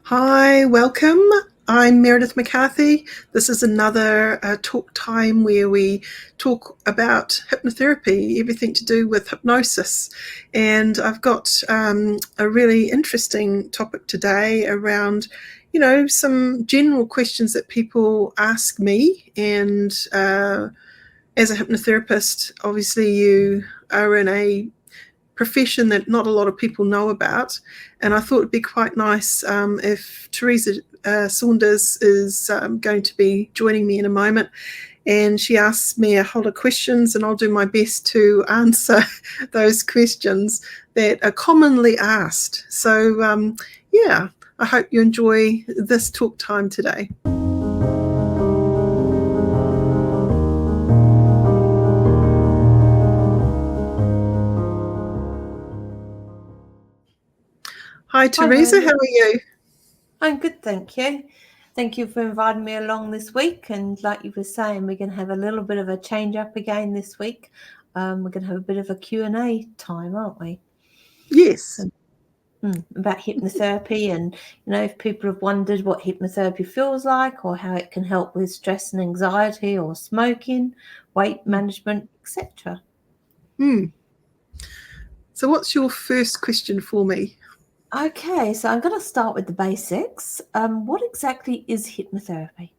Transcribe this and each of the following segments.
Hi, welcome. I'm Meredith McCarthy. This is another talk time where we talk about hypnotherapy, everything to do with hypnosis. And I've got a really interesting topic today around, some general questions that people ask me. And as a hypnotherapist, obviously you are in a profession that not a lot of people know about, and I thought it'd be quite nice if Teresa Saunders is going to be joining me in a moment, and she asks me a whole lot of questions, and I'll do my best to answer those questions that are commonly asked. So I hope you enjoy this talk time today. Hi, Teresa. How are you? I'm good, thank you. Thank you for inviting me along this week. And like you were saying, we're going to have a little bit of a change up again this week. We're going to have a bit of a Q&A time, aren't we? Yes. About hypnotherapy, and if people have wondered what hypnotherapy feels like, or how it can help with stress and anxiety, or smoking, weight management, etc. So what's your first question for me? Okay, so I'm going to start with the basics. What exactly is hypnotherapy?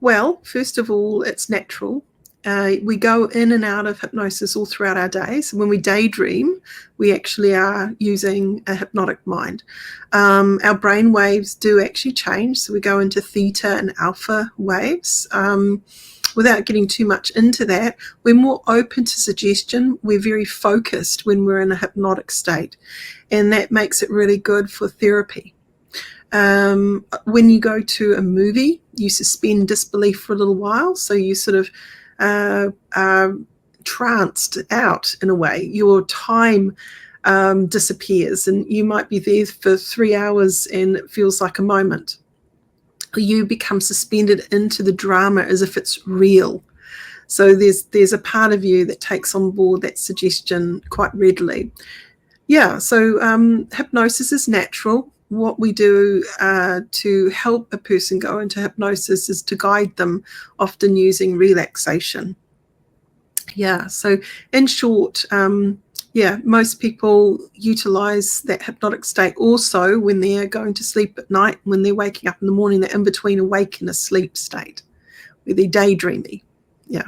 Well, first of all, it's natural. We go in and out of hypnosis all throughout our days. When we daydream, we actually are using a hypnotic mind. Our brain waves do actually change. So we go into theta and alpha waves. Without getting too much into that, we're more open to suggestion. We're very focused when we're in a hypnotic state, and that makes it really good for therapy. When you go to a movie, you suspend disbelief for a little while, so you sort of are tranced out in a way. Your time disappears, and you might be there for 3 hours and it feels like a moment. You become suspended into the drama as if it's real. So there's a part of you that takes on board that suggestion quite readily. Yeah, so hypnosis is natural. What we do to help a person go into hypnosis is to guide them, often using relaxation. Yeah, so in short, most people utilize that hypnotic state also when they're going to sleep at night. When they're waking up in the morning, they're in between awake and asleep state, where they're daydreaming. Yeah.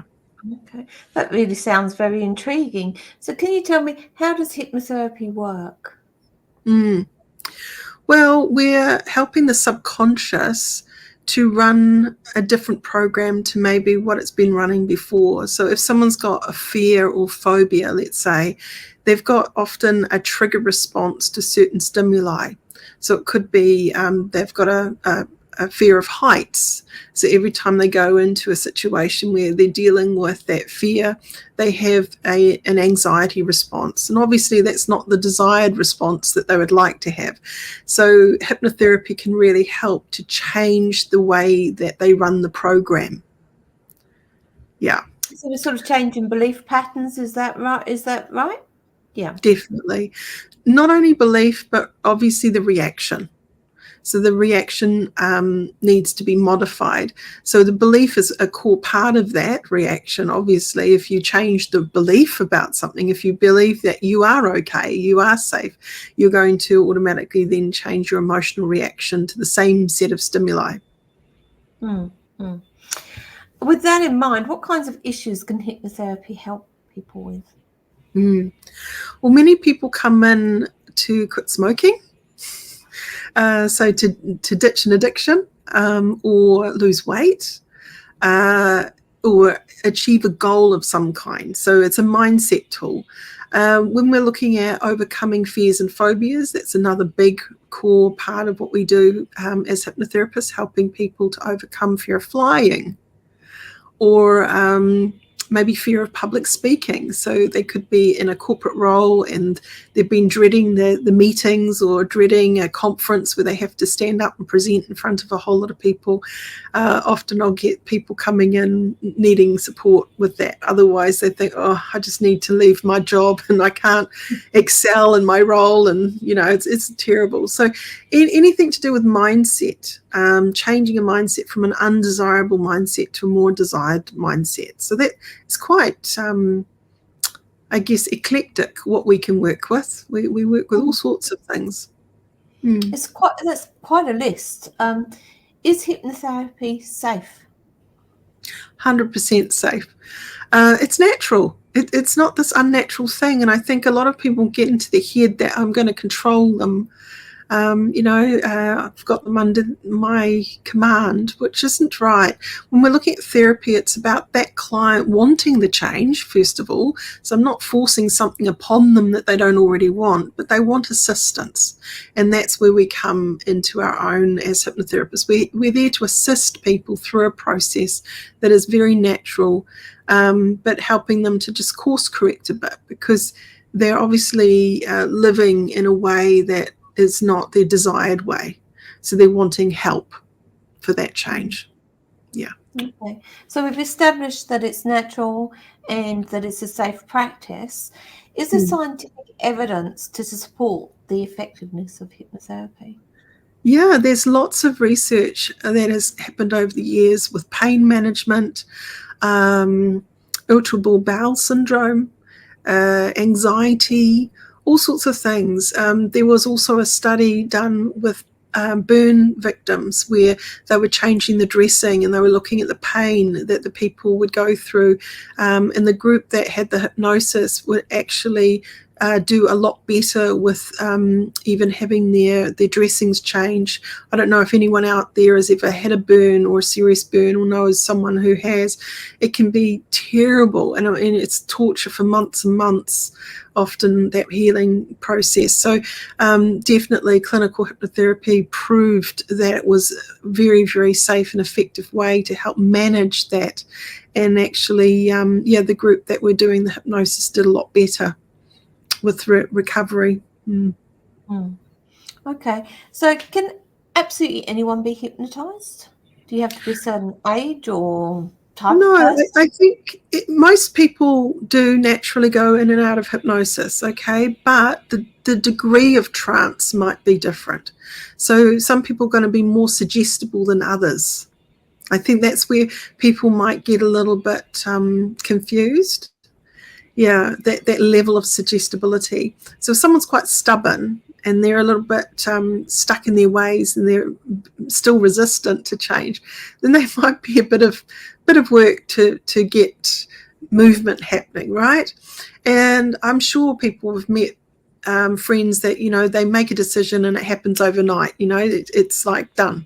Okay, that really sounds very intriguing. So can you tell me, how does hypnotherapy work? Well, we're helping the subconscious to run a different program to maybe what it's been running before. So if someone's got a fear or phobia, let's say, they've got often a trigger response to certain stimuli. So it could be they've got a fear of heights. So every time they go into a situation where they're dealing with that fear, they have an anxiety response. And obviously that's not the desired response that they would like to have. So hypnotherapy can really help to change the way that they run the program. Yeah. So a sort of change in belief patterns, is that right? Yeah. Definitely. Not only belief, but obviously the reaction. So the reaction needs to be modified. So the belief is a core part of that reaction. Obviously, if you change the belief about something, if you believe that you are okay, you are safe, you're going to automatically then change your emotional reaction to the same set of stimuli. With that in mind, what kinds of issues can hypnotherapy help people with? Well, many people come in to quit smoking. So to ditch an addiction or lose weight or achieve a goal of some kind. So it's a mindset tool. When we're looking at overcoming fears and phobias, that's another big core part of what we do as hypnotherapists, helping people to overcome fear of flying or maybe fear of public speaking. So they could be in a corporate role and they've been dreading the meetings or dreading a conference where they have to stand up and present in front of a whole lot of people. Often I'll get people coming in needing support with that. Otherwise they think, I just need to leave my job and I can't excel in my role, and it's terrible. So anything to do with mindset, changing a mindset from an undesirable mindset to a more desired mindset. So that is quite, I guess, eclectic what we can work with. We work with all sorts of things. That's quite a list. Is hypnotherapy safe? 100% safe. It's natural. It's not this unnatural thing. And I think a lot of people get into their head that I'm going to control them. I've got them under my command, which isn't right. When we're looking at therapy, it's about that client wanting the change, first of all. So I'm not forcing something upon them that they don't already want, but they want assistance. And that's where we come into our own as hypnotherapists. We're there to assist people through a process that is very natural, but helping them to just course correct a bit, because they're obviously living in a way that is not their desired way. So they're wanting help for that change. Yeah. Okay. So we've established that it's natural and that it's a safe practice. Is there scientific evidence to support the effectiveness of hypnotherapy? Yeah, there's lots of research that has happened over the years with pain management, irritable bowel syndrome, anxiety, all sorts of things. There was also a study done with burn victims where they were changing the dressing and they were looking at the pain that the people would go through. And the group that had the hypnosis would actually do a lot better with even having their dressings change. I don't know if anyone out there has ever had a burn or a serious burn or knows someone who has. It can be terrible, and it's torture for months and months, often, that healing process. So definitely clinical hypnotherapy proved that it was a very, very safe and effective way to help manage that. And actually, the group that were doing the hypnosis did a lot better with recovery. Okay, so can absolutely anyone be hypnotized? Do you have to be a certain age or type of person? I think most people do naturally go in and out of hypnosis, okay, but the degree of trance might be different. So some people are going to be more suggestible than others. I think that's where people might get a little bit confused. Yeah, that level of suggestibility. So if someone's quite stubborn and they're a little bit stuck in their ways and they're still resistant to change, then they might be a bit of work to get movement happening, right? And I'm sure people have met friends that, they make a decision and it happens overnight, it's like done.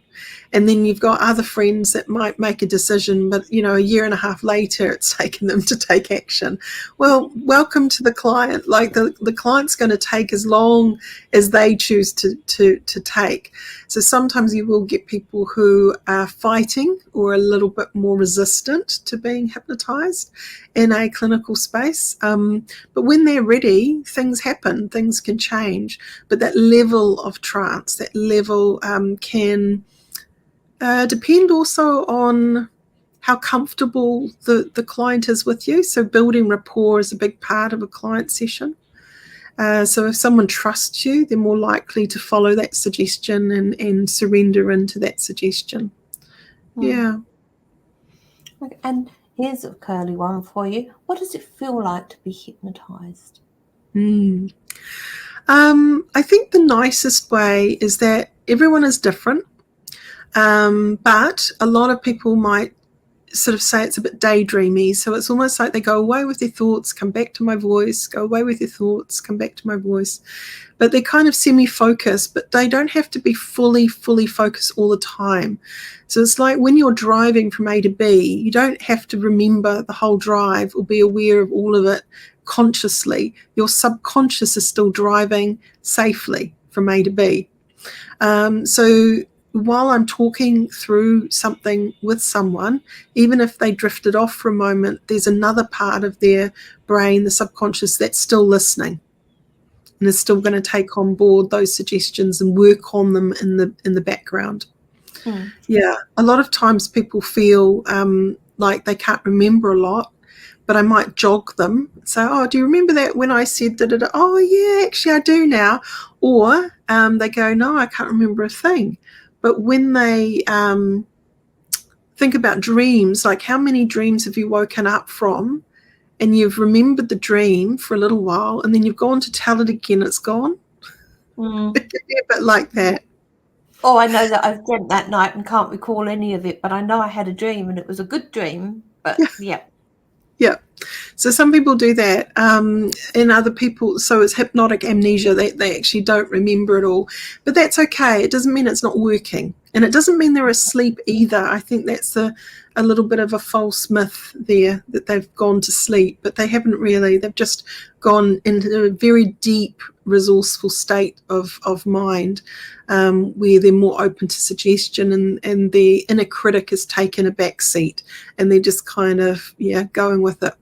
And then you've got other friends that might make a decision, but, a year and a half later, it's taken them to take action. Well, welcome to the client. Like the client's going to take as long as they choose to take. So sometimes you will get people who are fighting or a little bit more resistant to being hypnotized in a clinical space. But when they're ready, things happen, things can change. But that level of trance, that level can depend also on how comfortable the client is with you. So building rapport is a big part of a client session. So if someone trusts you, they're more likely to follow that suggestion and surrender into that suggestion. Yeah. Okay, and here's a curly one for you. What does it feel like to be hypnotized? I think the nicest way is that everyone is different. But a lot of people might sort of say it's a bit daydreamy. So it's almost like they go away with their thoughts, come back to my voice, go away with their thoughts, come back to my voice. But they're kind of semi-focused, but they don't have to be fully focused all the time. So it's like when you're driving from A to B, you don't have to remember the whole drive or be aware of all of it consciously. Your subconscious is still driving safely from A to B. So while I'm talking through something with someone, even if they drifted off for a moment, there's another part of their brain, the subconscious, that's still listening and is still going to take on board those suggestions and work on them in the background. Yeah, a lot of times people feel like they can't remember a lot, but I might jog them. So, oh, do you remember that when I said da-da-da? Oh, yeah, actually I do now. Or they go, no, I can't remember a thing. But when they think about dreams, like how many dreams have you woken up from and you've remembered the dream for a little while and then you've gone to tell it again, it's gone? It could be a bit like that. Oh, I know that I've dreamt that night and can't recall any of it, but I know I had a dream and it was a good dream. But yeah. So some people do that, and other people, so it's hypnotic amnesia. They actually don't remember it all. But that's okay. It doesn't mean it's not working. And it doesn't mean they're asleep either. I think that's a little bit of a false myth there, that they've gone to sleep, but they haven't really. They've just gone into a very deep, resourceful state of mind, where they're more open to suggestion, and the inner critic has taken a back seat and they're just kind of, going with it.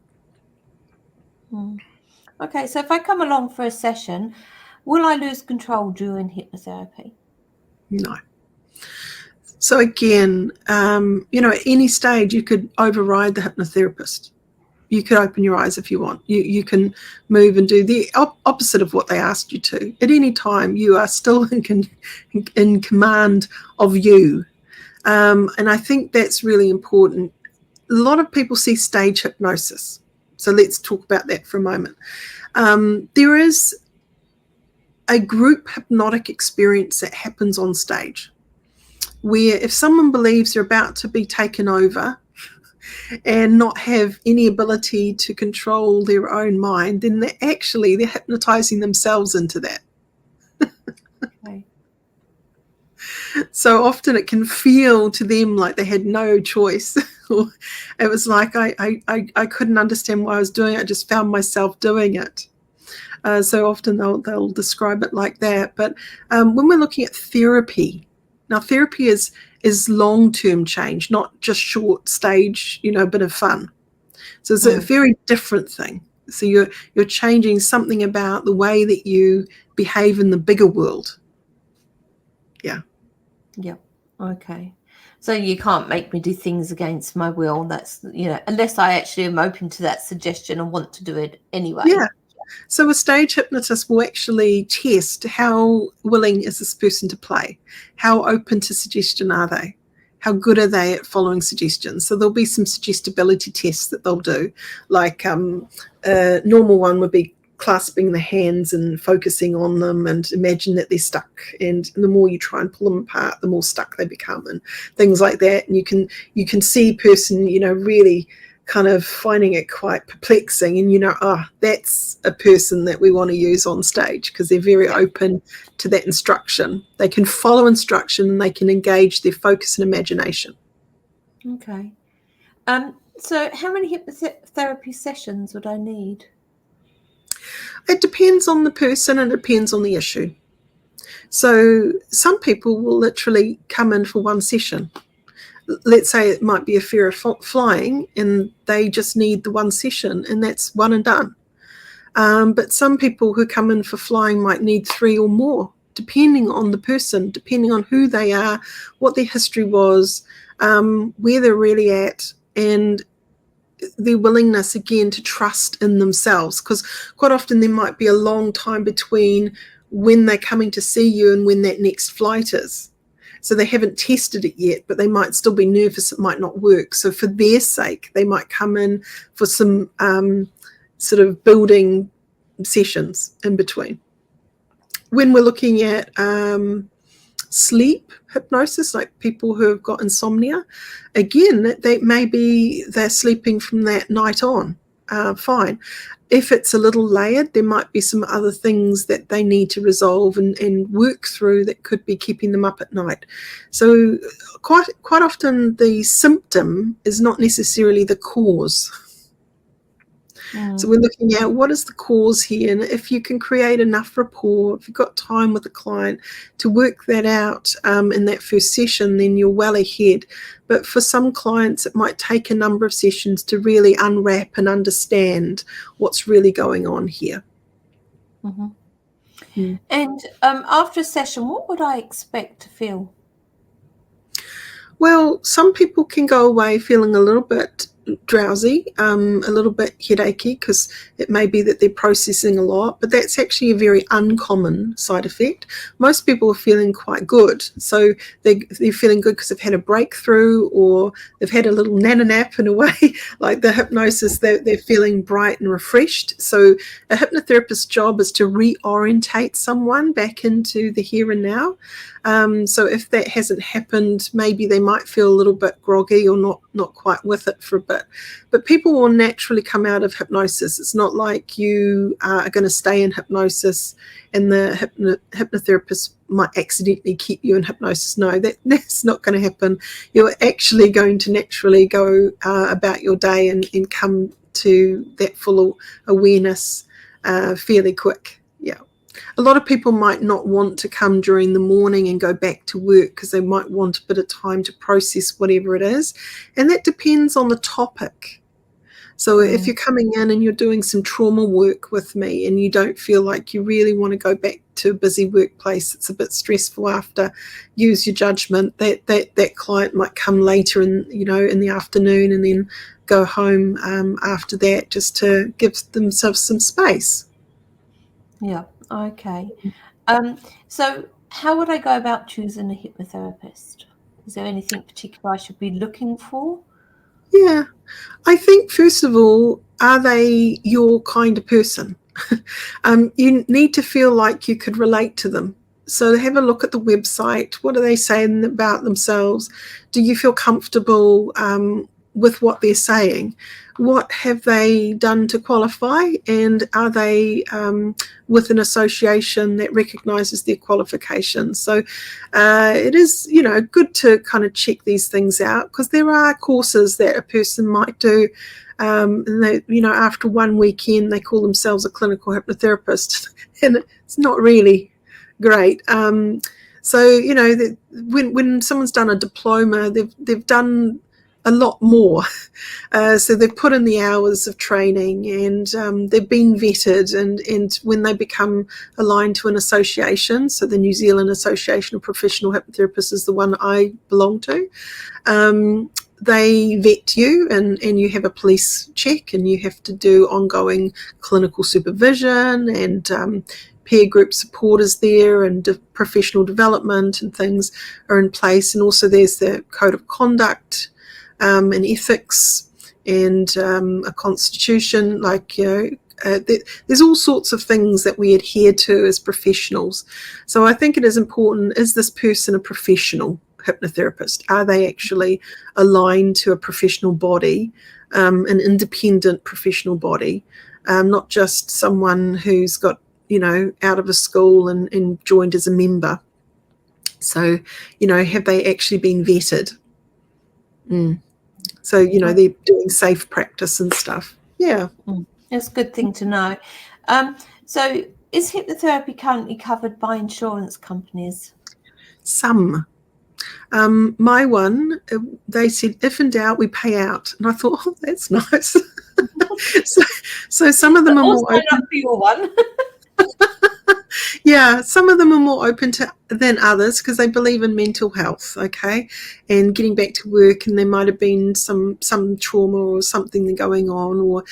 Okay, so if I come along for a session, will I lose control during hypnotherapy? No. So again, at any stage you could override the hypnotherapist. You could open your eyes if you want. You can move and do the opposite of what they asked you to. At any time, you are still in command of you. And I think that's really important. A lot of people see stage hypnosis. So let's talk about that for a moment. There is a group hypnotic experience that happens on stage, where if someone believes they're about to be taken over and not have any ability to control their own mind, then they're hypnotizing themselves into that. Okay. So often it can feel to them like they had no choice. It was like I couldn't understand why I was doing it. I just found myself doing it. So often they'll describe it like that. But when we're looking at therapy, now therapy is long-term change, not just short stage, a bit of fun. So it's a very different thing. So you're changing something about the way that you behave in the bigger world. Yeah. Yep. Okay. So you can't make me do things against my will. That's, unless I actually am open to that suggestion and want to do it anyway. Yeah. So a stage hypnotist will actually test how willing is this person to play? How open to suggestion are they? How good are they at following suggestions? So there'll be some suggestibility tests that they'll do. Like a normal one would be clasping the hands and focusing on them and imagine that they're stuck. And the more you try and pull them apart, the more stuck they become and things like that. And you can see a person, really kind of finding it quite perplexing, and that's a person that we want to use on stage because they're very open to that instruction. They can follow instruction and they can engage their focus and imagination. Okay. So how many hypnotherapy sessions would I need? It depends on the person and it depends on the issue. So some people will literally come in for one session. Let's say it might be a fear of flying and they just need the one session and that's one and done. But some people who come in for flying might need 3 or more, depending on the person, depending on who they are, what their history was, where they're really at, and their willingness, again, to trust in themselves. Because quite often there might be a long time between when they're coming to see you and when that next flight is. So they haven't tested it yet, but they might still be nervous it might not work. So for their sake, they might come in for some sort of building sessions in between. When we're looking at sleep hypnosis, like people who have got insomnia, again, they're sleeping from that night on, fine. If it's a little layered, there might be some other things that they need to resolve and work through that could be keeping them up at night. So quite often the symptom is not necessarily the cause. So we're looking at what is the cause here, and if you can create enough rapport, if you've got time with the client to work that out in that first session, then you're well ahead. But for some clients, it might take a number of sessions to really unwrap and understand what's really going on here. Mm-hmm. And after a session, what would I expect to feel? Well, some people can go away feeling a little bit drowsy, a little bit headachy, because it may be that they're processing a lot, but that's actually a very uncommon side effect. Most people are feeling quite good. So they're feeling good because they've had a breakthrough, or they've had a little nana nap in a way, like the hypnosis, they're feeling bright and refreshed. So a hypnotherapist's job is to reorientate someone back into the here and now. So if that hasn't happened, maybe they might feel a little bit groggy or not quite with it for a bit. But people will naturally come out of hypnosis. It's not like you are going to stay in hypnosis and the hypnotherapist might accidentally keep you in hypnosis. No, that's not going to happen. You're actually going to naturally go about your day and come to that full awareness fairly quick. Yeah. A lot of people might not want to come during the morning and go back to work because they might want a bit of time to process whatever it is. And that depends on the topic. So if you're coming in and you're doing some trauma work with me and you don't feel like you really want to go back to a busy workplace, it's a bit stressful after, use your judgment. That client might come later in the afternoon and then go home after that, just to give themselves some space. Yeah. Okay. So how would I go about choosing a hypnotherapist? Is there anything particular I should be looking for? Yeah, I think first of all, are they your kind of person? You need to feel like you could relate to them. So have a look at the website. What are they saying about themselves? Do you feel comfortable with what they're saying? What have they done to qualify? And are they with an association that recognises their qualifications? So it is, good to kind of check these things out, because there are courses that a person might do. And they, after one weekend, they call themselves a clinical hypnotherapist, and it's not really great. So when someone's done a diploma, they've done a lot more. So they've put in the hours of training, and they've been vetted, and when they become aligned to an association, so the New Zealand Association of Professional Hypnotherapists is the one I belong to, they vet you, and you have a police check, and you have to do ongoing clinical supervision, and peer group support is there, and professional development and things are in place. And also there's the code of conduct and ethics, and a constitution, there's all sorts of things that we adhere to as professionals. So I think it is important, is this person a professional hypnotherapist? Are they actually aligned to a professional body, an independent professional body, not just someone who's got, out of a school and joined as a member? So, have they actually been vetted? So, they're doing safe practice and stuff. Yeah. That's a good thing to know. So is hypnotherapy currently covered by insurance companies? Some. My one, they said, if in doubt, we pay out. And I thought, oh, that's nice. so some of them are more open. Up for your one. Yeah, some of them are more open than others, because they believe in mental health, okay, and getting back to work, and there might have been some trauma or something going on, or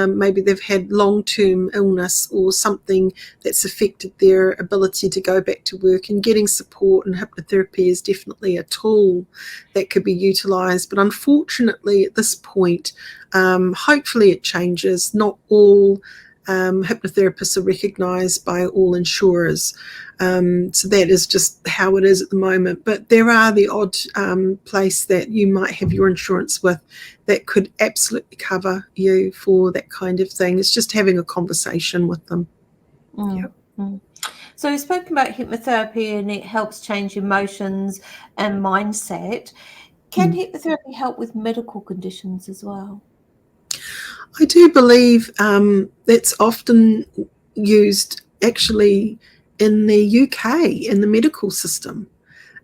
maybe they've had long-term illness or something that's affected their ability to go back to work, and getting support and hypnotherapy is definitely a tool that could be utilised. But unfortunately at this point, hopefully it changes. Not all hypnotherapists are recognised by all insurers. So that is just how it is at the moment. But there are the odd place that you might have your insurance with that could absolutely cover you for that kind of thing. It's just having a conversation with them. So we've spoken about hypnotherapy, and it helps change emotions and mindset. Can hypnotherapy help with medical conditions as well? I do believe that's often used actually in the UK, in the medical system.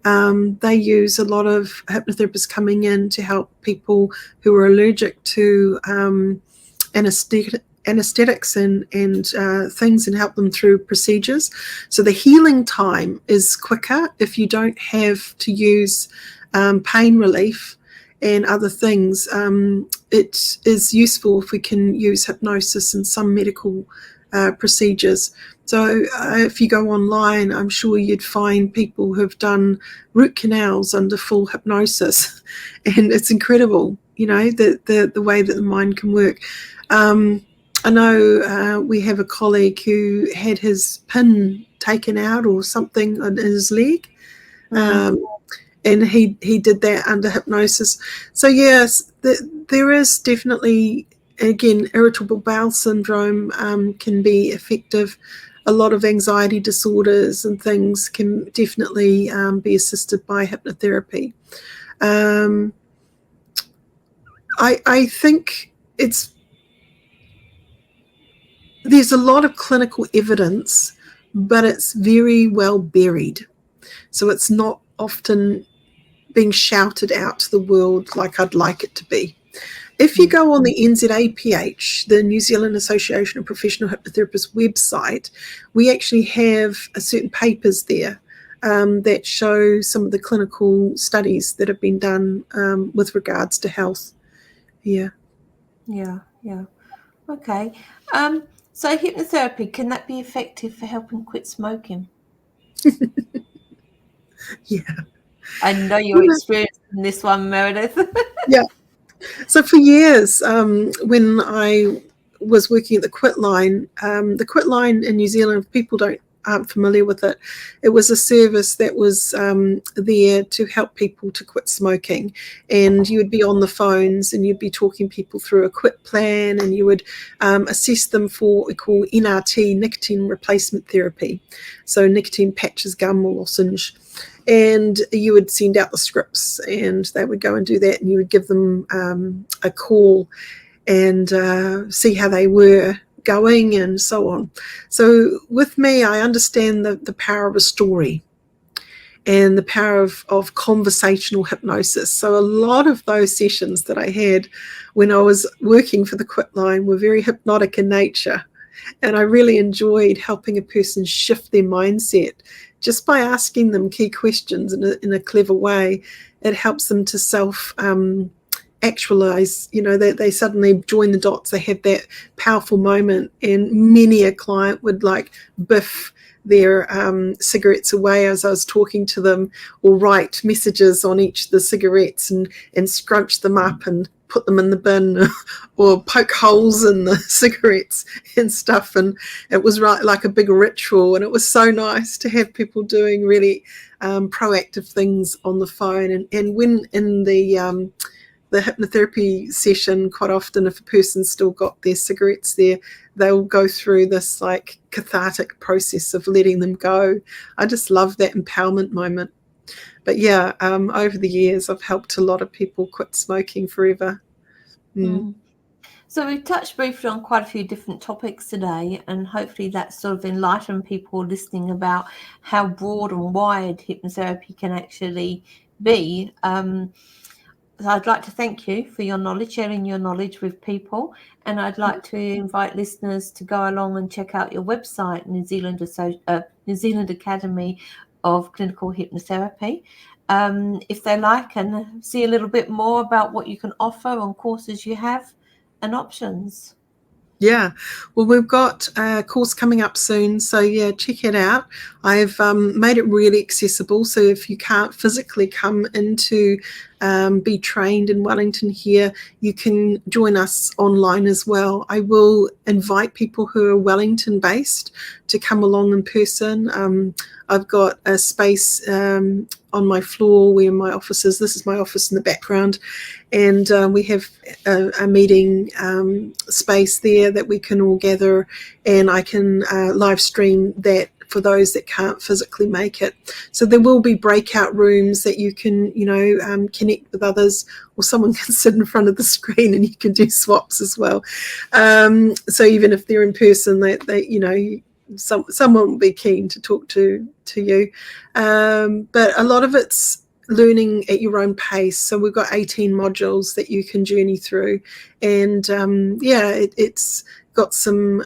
They use a lot of hypnotherapists coming in to help people who are allergic to anesthetics and things, and help them through procedures. So the healing time is quicker if you don't have to use pain relief, and other things. It is useful if we can use hypnosis in some medical procedures. So if you go online, I'm sure you'd find people who've done root canals under full hypnosis, and it's incredible, the way that the mind can work. I know we have a colleague who had his pin taken out or something on his leg, and he did that under hypnosis. So yes, there is definitely, again, irritable bowel syndrome can be effective. A lot of anxiety disorders and things can definitely be assisted by hypnotherapy. I think there's a lot of clinical evidence, but it's very well buried. So it's not often being shouted out to the world like I'd like it to be. If you go on the NZAPH, the New Zealand Association of Professional Hypnotherapists website, we actually have certain papers there that show some of the clinical studies that have been done with regards to health. Yeah. Okay. So hypnotherapy, can that be effective for helping quit smoking? Yeah. I know you're experienced in this one, Meredith. Yeah. So for years, when I was working at the Quit Line in New Zealand, if people aren't familiar with it, it was a service that was there to help people to quit smoking, and you would be on the phones and you'd be talking people through a quit plan, and you would assess them for what we call NRT, nicotine replacement therapy, so nicotine patches, gum or lozenge. And you would send out the scripts and they would go and do that, and you would give them a call and see how they were going and so on. So with me, I understand the power of a story and the power of conversational hypnosis. So a lot of those sessions that I had when I was working for the Quit Line were very hypnotic in nature. And I really enjoyed helping a person shift their mindset just by asking them key questions in a clever way. It helps them to self-actualize, that they suddenly join the dots. They have that powerful moment, and many a client would biff their cigarettes away as I was talking to them, or write messages on each of the cigarettes and scrunch them up and put them in the bin, or poke holes in the cigarettes and stuff. And it was like a big ritual, and it was so nice to have people doing really proactive things on the phone. And when in the hypnotherapy session, quite often if a person's still got their cigarettes there, they'll go through this cathartic process of letting them go. I just love that empowerment moment. But yeah, over the years, I've helped a lot of people quit smoking forever. So we've touched briefly on quite a few different topics today, and hopefully that sort of enlightened people listening about how broad and wide hypnotherapy can actually be. So I'd like to thank you for your knowledge, sharing your knowledge with people, and I'd like to invite listeners to go along and check out your website, New Zealand Academy of Clinical Hypnotherapy, if they like, and see a little bit more about what you can offer on courses you have and options. Yeah, well, we've got a course coming up soon, so yeah, check it out. I've made it really accessible, so if you can't physically come into be trained in Wellington here, you can join us online as well. I will invite people who are Wellington based to come along in person. I've got a space on my floor where my office is. This is my office in the background, and we have a meeting space there that we can all gather, and I can live stream that for those that can't physically make it. So there will be breakout rooms that you can, connect with others, or someone can sit in front of the screen and you can do swaps as well. So even if they're in person, someone will be keen to talk to you. But a lot of it's learning at your own pace. So we've got 18 modules that you can journey through, and it's got some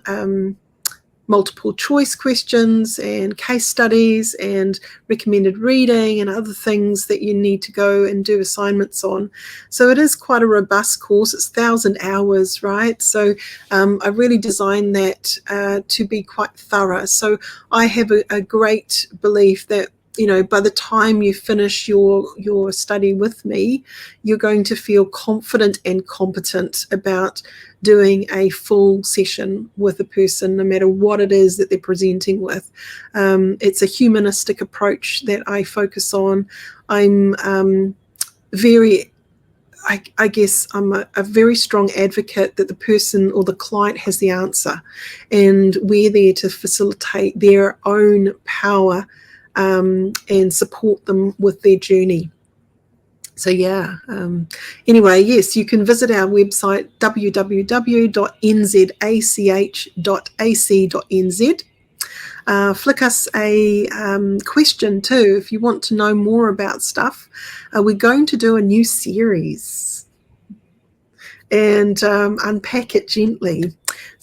multiple choice questions and case studies and recommended reading and other things that you need to go and do assignments on. So it is quite a robust course. It's 1,000 hours, right? So I really designed that to be quite thorough. So I have a great belief that, you know, by the time you finish your study with me, you're going to feel confident and competent about doing a full session with a person, no matter what it is that they're presenting with. It's a humanistic approach that I focus on. I'm I guess I'm a very strong advocate that the person or the client has the answer, and we're there to facilitate their own power and support them with their journey. So yeah, anyway, yes, you can visit our website www.nzach.ac.nz. Flick us a question too if you want to know more about stuff. We're going to do a new series and unpack it gently.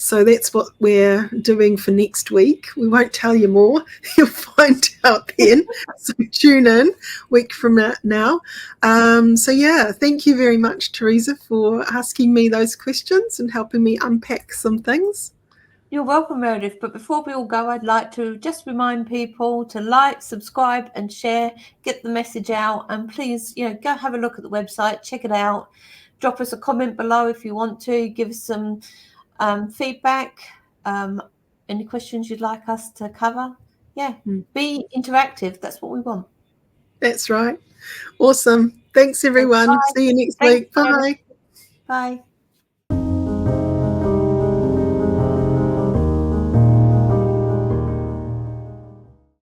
So that's what we're doing for next week. We won't tell you more. You'll find out then. So tune in week from now. So yeah, thank you very much, Teresa, for asking me those questions and helping me unpack some things. You're welcome, Meredith. But before we all go, I'd like to just remind people to like, subscribe and share, get the message out. And please, you know, go have a look at the website, check it out. Drop us a comment below if you want to. Give us some feedback, any questions you'd like us to cover. Yeah, be interactive. That's what we want. That's right. Awesome. Thanks, everyone. Bye. See you next Thanks, week. Bye. Bye.